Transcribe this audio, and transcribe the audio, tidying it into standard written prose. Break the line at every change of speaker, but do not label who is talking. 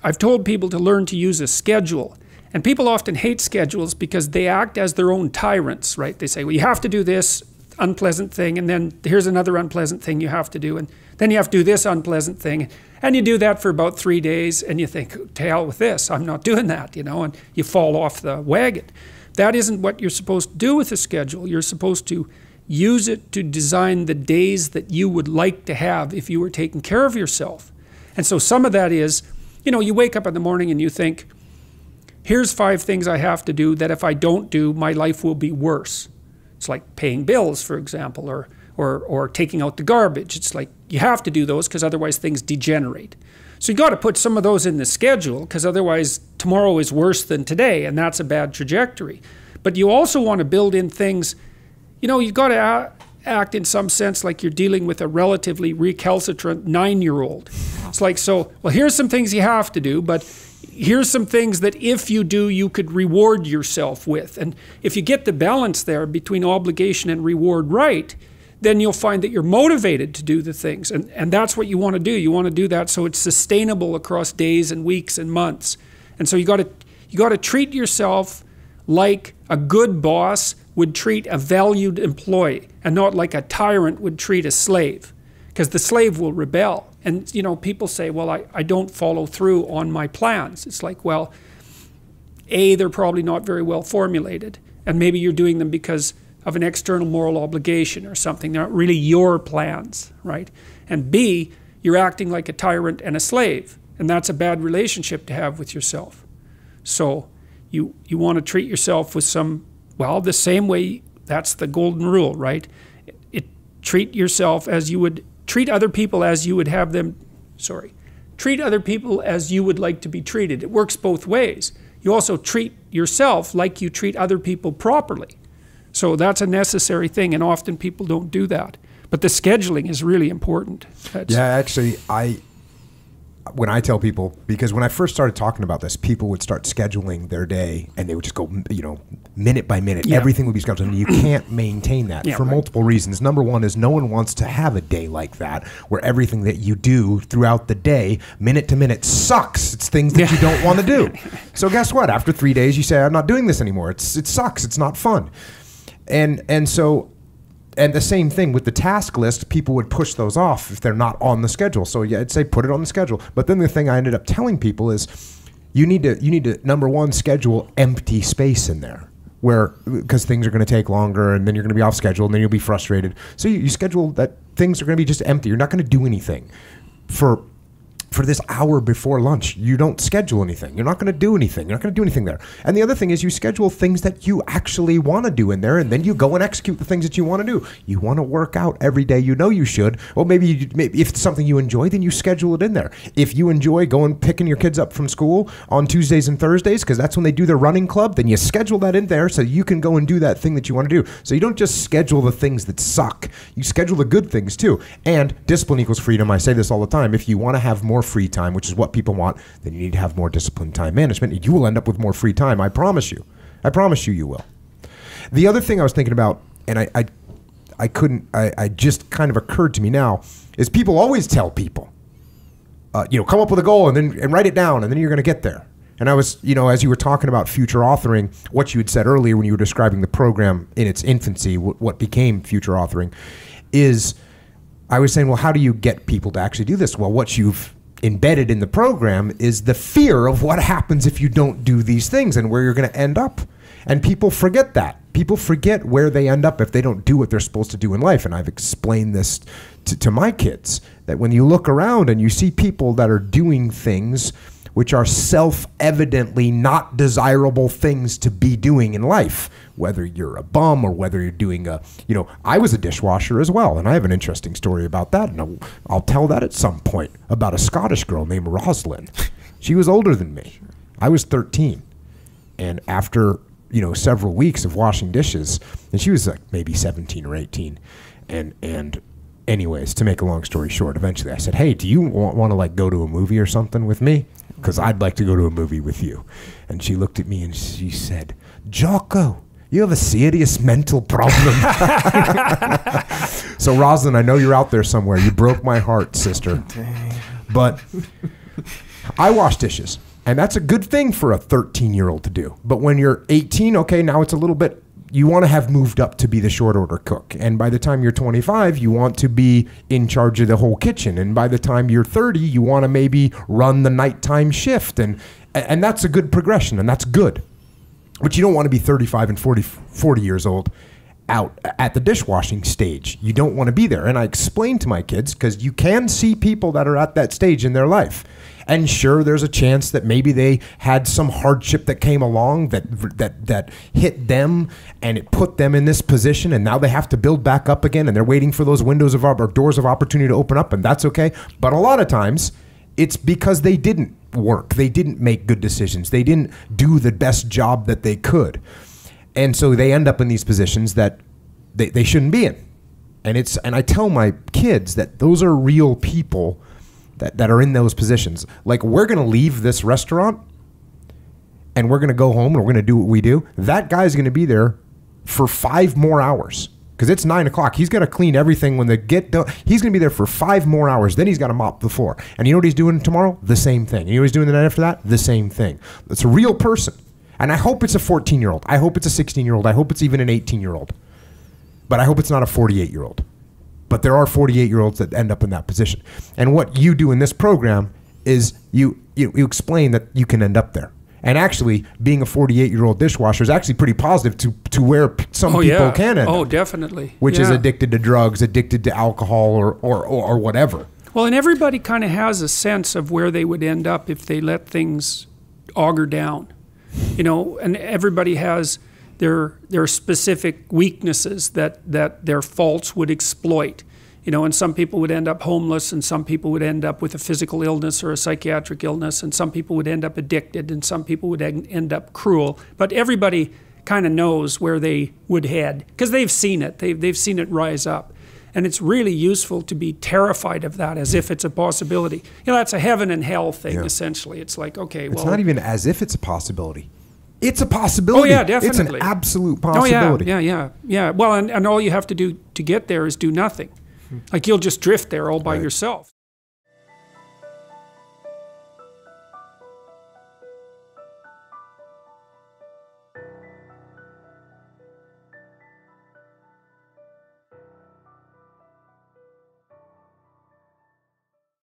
I've told people to learn to use a schedule. And people often hate schedules because they act as their own tyrants, right? They say, well, you have to do this unpleasant thing, and then here's another unpleasant thing you have to do, and then you have to do this unpleasant thing. And you do that for about 3 days, and you think, to hell with this, I'm not doing that, you know, and you fall off the wagon. That isn't what you're supposed to do with a schedule. You're supposed to use it to design the days that you would like to have if you were taking care of yourself. And so some of that is, you know, you wake up in the morning and you think, here's 5 things I have to do that if I don't do, my life will be worse. It's like paying bills, for example, or taking out the garbage. It's like you have to do those because otherwise things degenerate. So you got to put some of those in the schedule because otherwise tomorrow is worse than today, and that's a bad trajectory. But you also want to build in things, you know, you've got to act in some sense like you're dealing with a relatively recalcitrant 9-year-old. It's like, so, well, here's some things you have to do, but here's some things that if you do, you could reward yourself with. And if you get the balance there between obligation and reward right, then you'll find that you're motivated to do the things. And that's what you want to do. You want to do that so it's sustainable across days and weeks and months. And so you got to treat yourself like a good boss would treat a valued employee, and not like a tyrant would treat a slave, because the slave will rebel. And, you know, people say, well, I don't follow through on my plans. It's like, well, A, they're probably not very well formulated, and maybe you're doing them because of an external moral obligation or something. They're not really your plans, right? And B, you're acting like a tyrant and a slave, and that's a bad relationship to have with yourself. So you want to treat yourself with some, well, the same way, that's the golden rule, right? Treat yourself as you would, treat other people as you would have them, treat other people as you would like to be treated. It works both ways. You also treat yourself like you treat other people properly. So that's a necessary thing, and often people don't do that. But the scheduling is really important. Yeah,
actually, when I tell people, because when I first started talking about this, people would start scheduling their day, and they would just go, you know, minute by minute. Yeah. Everything would be scheduled, and you can't maintain that for multiple reasons. Number one is no one wants to have a day like that, where everything that you do throughout the day, minute to minute, sucks. It's things that you don't want to do. So guess what? After 3 days, you say, I'm not doing this anymore. It sucks. It's not fun. And so, and the same thing with the task list, people would push those off if they're not on the schedule. So yeah, I'd say put it on the schedule. But then the thing I ended up telling people is you need to number one, schedule empty space in there, where, because things are going to take longer, and then you're going to be off schedule, and then you'll be frustrated. So you schedule that things are going to be just empty. You're not going to do anything for this hour before lunch. You don't schedule anything. You're not going to do anything. You're not going to do anything there. And the other thing is you schedule things that you actually want to do in there, and then you go and execute the things that you want to do. You want to work out every day. You know you should. Well, maybe if it's something you enjoy, then you schedule it in there. If you enjoy picking your kids up from school on Tuesdays and Thursdays, because that's when they do their running club, then you schedule that in there so you can go and do that thing that you want to do. So you don't just schedule the things that suck. You schedule the good things too. And discipline equals freedom. I say this all the time. If you want to have more free time, which is what people want, then you need to have more disciplined time management, and you will end up with more free time. I promise you. I promise you will. The other thing I was thinking about, and I just kind of occurred to me now, is people always tell people, come up with a goal and write it down, and then you're going to get there. And I was, as you were talking about future authoring, what you had said earlier when you were describing the program in its infancy, what became future authoring, is I was saying, well, how do you get people to actually do this? Well, what you've embedded in the program is the fear of what happens if you don't do these things and where you're going to end up. And people forget that. People forget where they end up if they don't do what they're supposed to do in life. And I've explained this to my kids, that when you look around and you see people that are doing things which are self-evidently not desirable things to be doing in life, whether you're a bum or whether you're doing I was a dishwasher as well, and I have an interesting story about that, and I'll tell that at some point, about a Scottish girl named Rosalind. She was older than me. I was 13, and after, several weeks of washing dishes, and she was like maybe 17 or 18, and anyways, to make a long story short, eventually I said, hey, do you want to go to a movie or something with me? Because I'd like to go to a movie with you. And she looked at me and she said, Jocko, you have a serious mental problem. So Rosalind, I know you're out there somewhere. You broke my heart, sister. But I wash dishes, and that's a good thing for a 13-year-old to do. But when you're 18, okay, now it's a little bit, you want to have moved up to be the short order cook. And by the time you're 25, you want to be in charge of the whole kitchen. And by the time you're 30, you want to maybe run the nighttime shift. And that's a good progression, and that's good. But you don't want to be 35 and 40 years old out at the dishwashing stage. You don't want to be there. And I explain to my kids, because you can see people that are at that stage in their life. And sure, there's a chance that maybe they had some hardship that came along that hit them, and it put them in this position, and now they have to build back up again, and they're waiting for those windows of or doors of opportunity to open up, and that's okay. But a lot of times, it's because they didn't work. They didn't make good decisions. They didn't do the best job that they could. And so they end up in these positions that they shouldn't be in. And I tell my kids that those are real people that are in those positions. Like, we're going to leave this restaurant and we're going to go home and we're going to do what we do. That guy's going to be there for 5 more hours because it's 9 o'clock. He's got to clean everything when they get done. He's going to be there for 5 more hours. Then he's got to mop the floor. And you know what he's doing tomorrow? The same thing. You know what he's doing the night after that? The same thing. It's a real person. And I hope it's a 14-year-old. I hope it's a 16-year-old. I hope it's even an 18-year-old. But I hope it's not a 48-year-old. But there are 48-year-olds that end up in that position. And what you do in this program is you explain that you can end up there. And actually, being a 48-year-old dishwasher is actually pretty positive to where some people can end up.
Oh, definitely.
Which is addicted to drugs, addicted to alcohol, or whatever.
Well, and everybody kind of has a sense of where they would end up if they let things auger down. You know, and everybody has their specific weaknesses that their faults would exploit. You know, and some people would end up homeless, and some people would end up with a physical illness or a psychiatric illness, and some people would end up addicted, and some people would end up cruel. But everybody kind of knows where they would head because they've seen it. They've seen it rise up. And it's really useful to be terrified of that as if it's a possibility. You know, that's a heaven and hell thing, essentially. It's like, okay, well...
It's not even as if it's a possibility. It's a possibility.
Oh, yeah, definitely.
It's an absolute possibility.
Oh, yeah. Well, and all you have to do to get there is do nothing. Like, you'll just drift there all by yourself.